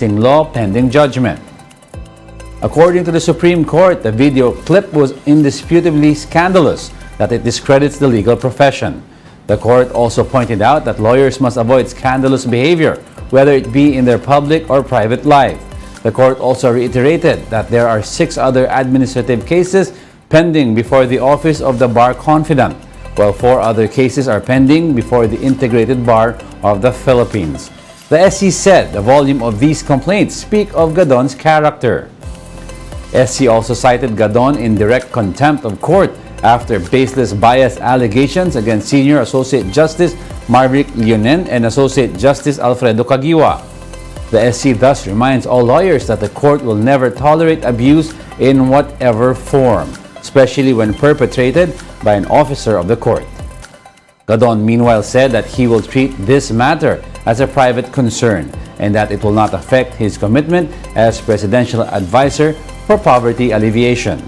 law pending judgment. According to the Supreme Court, the video clip was indisputably scandalous that it discredits the legal profession. The court also pointed out that lawyers must avoid scandalous behavior, whether it be in their public or private life. The court also reiterated that there are 6 other administrative cases pending before the Office of the Bar Confidant, while 4 other cases are pending before the Integrated Bar of the Philippines. The SC said the volume of these complaints speak of Gadon's character. SC also cited Gadon in direct contempt of court after baseless bias allegations against Senior Associate Justice Marvick Leonen and Associate Justice Alfredo Caguioa. The SC thus reminds all lawyers that the court will never tolerate abuse in whatever form, especially when perpetrated by an officer of the court. Gadon meanwhile said that he will treat this matter as a private concern and that it will not affect his commitment as presidential advisor for poverty alleviation.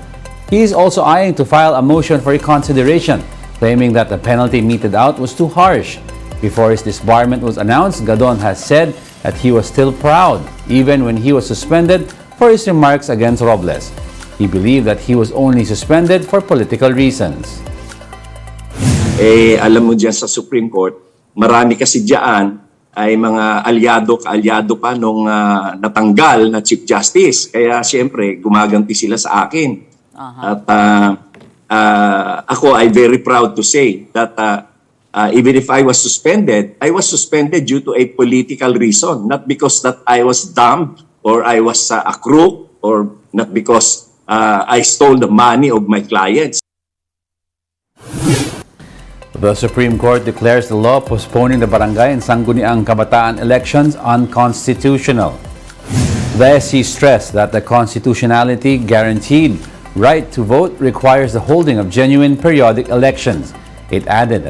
He is also eyeing to file a motion for reconsideration, claiming that the penalty meted out was too harsh. Before his disbarment was announced, Gadon has said that he was still proud even when he was suspended for his remarks against Robles. He believed that he was only suspended for political reasons. Alam mo dyan sa Supreme Court, marami kasi dyan ay mga kaalyado pa nung natanggal na Chief Justice. Kaya siyempre, gumaganti sila sa akin. At ako, I'm very proud to say that even if I was suspended due to a political reason, not because that I was dumb or I was a crook or not because I stole the money of my clients. The Supreme Court declares the law postponing the barangay and Sangguniang Kabataan elections unconstitutional. The SC stressed that the constitutionality guaranteed right to vote requires the holding of genuine periodic elections. It added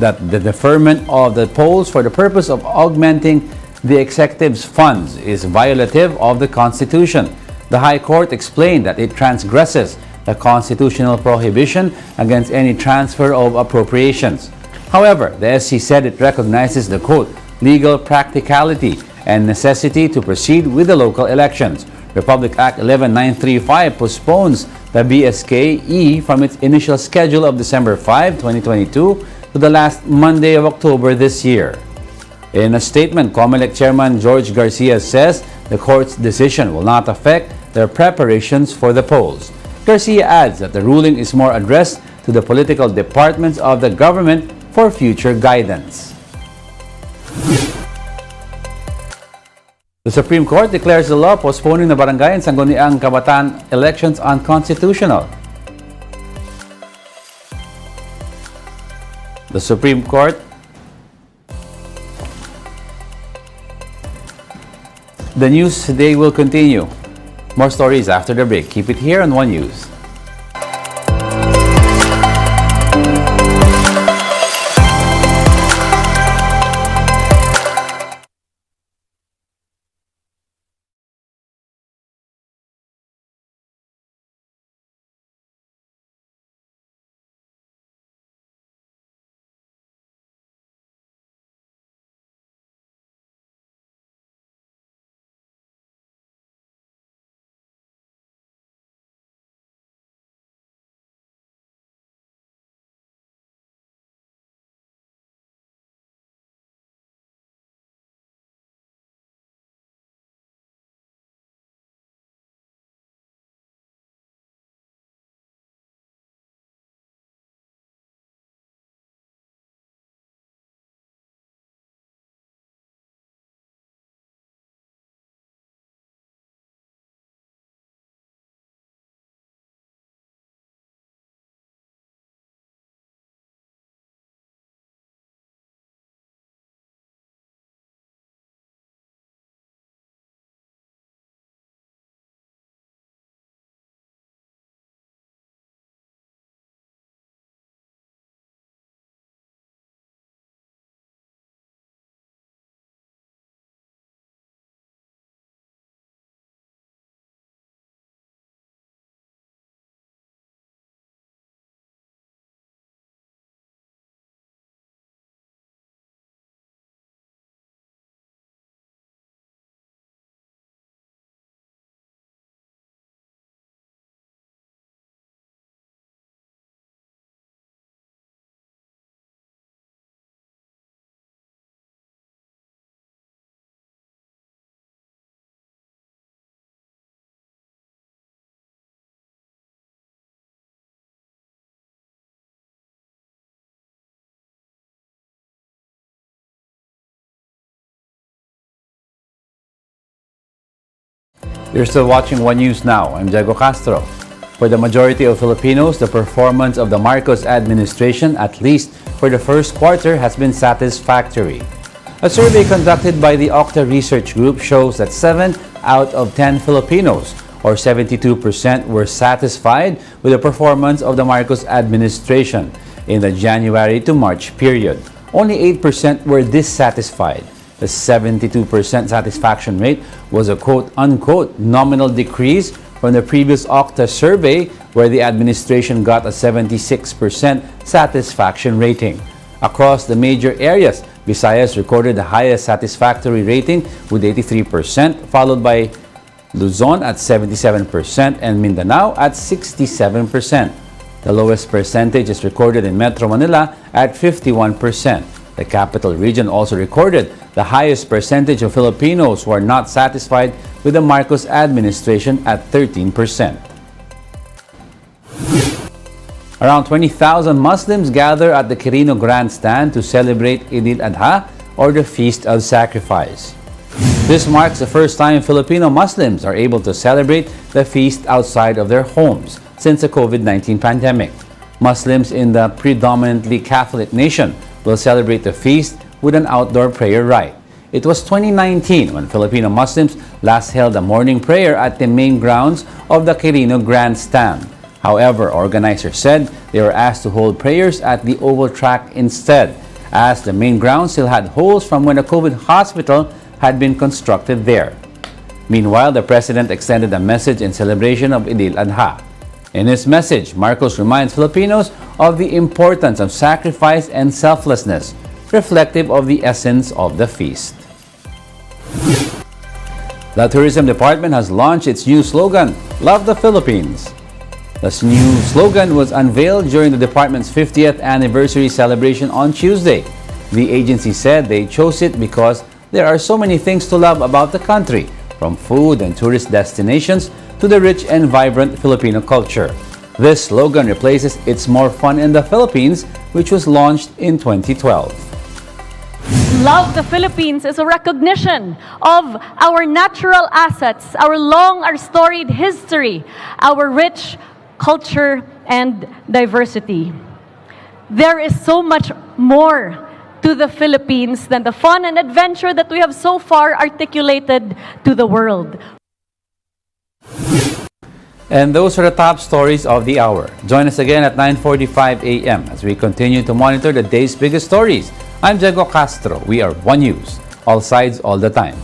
that the deferment of the polls for the purpose of augmenting the executive's funds is violative of the Constitution. The High Court explained that it transgresses the constitutional prohibition against any transfer of appropriations. However, the SC said it recognizes the quote, legal practicality and necessity to proceed with the local elections. Republic Act 11935 postpones the BSK-E from its initial schedule of December 5, 2022 to the last Monday of October this year. In a statement, COMELEC Chairman George Garcia says the court's decision will not affect their preparations for the polls. Garcia adds that the ruling is more addressed to the political departments of the government for future guidance. The Supreme Court declares the law postponing the barangay and Sangguniang Kabataan elections unconstitutional. The Supreme Court The news today will continue. More stories after the break. Keep it here on One News. You're still watching One News Now. I'm Diego Castro. For the majority of Filipinos, the performance of the Marcos administration, at least for the first quarter, has been satisfactory. A survey conducted by the Okta Research Group shows that 7 out of 10 Filipinos, or 72%, were satisfied with the performance of the Marcos administration in the January to March period. Only 8% were dissatisfied. The 72% satisfaction rate was a quote-unquote nominal decrease from the previous Okta survey, where the administration got a 76% satisfaction rating. Across the major areas, Visayas recorded the highest satisfactory rating with 83%, followed by Luzon at 77% and Mindanao at 67%. The lowest percentage is recorded in Metro Manila at 51%. The capital region also recorded the highest percentage of Filipinos who are not satisfied with the Marcos administration at 13%. Around 20,000 Muslims gather at the Quirino Grandstand to celebrate Eid al-Adha, or the Feast of Sacrifice. This marks the first time Filipino Muslims are able to celebrate the feast outside of their homes since the COVID-19 pandemic. Muslims in the predominantly Catholic nation will celebrate the feast with an outdoor prayer rite. It was 2019 when Filipino Muslims last held a morning prayer at the main grounds of the Quirino Grandstand. However, organizers said they were asked to hold prayers at the Oval Track instead, as the main grounds still had holes from when a COVID hospital had been constructed there. Meanwhile, the president extended a message in celebration of Eid al-Adha. In his message, Marcos reminds Filipinos of the importance of sacrifice and selflessness, reflective of the essence of the feast. The Tourism Department has launched its new slogan, Love the Philippines. This new slogan was unveiled during the department's 50th anniversary celebration on Tuesday. The agency said they chose it because there are so many things to love about the country, from food and tourist destinations to the rich and vibrant Filipino culture. This slogan replaces It's More Fun in the Philippines, which was launched in 2012. Love the Philippines is a recognition of our natural assets, our storied history, our rich culture and diversity. There is so much more to the Philippines than the fun and adventure that we have so far articulated to the world. And those are the top stories of the hour. Join us again at 9:45 a.m. as we continue to monitor the day's biggest stories. I'm Diego Castro. We are One News, all sides, all the time.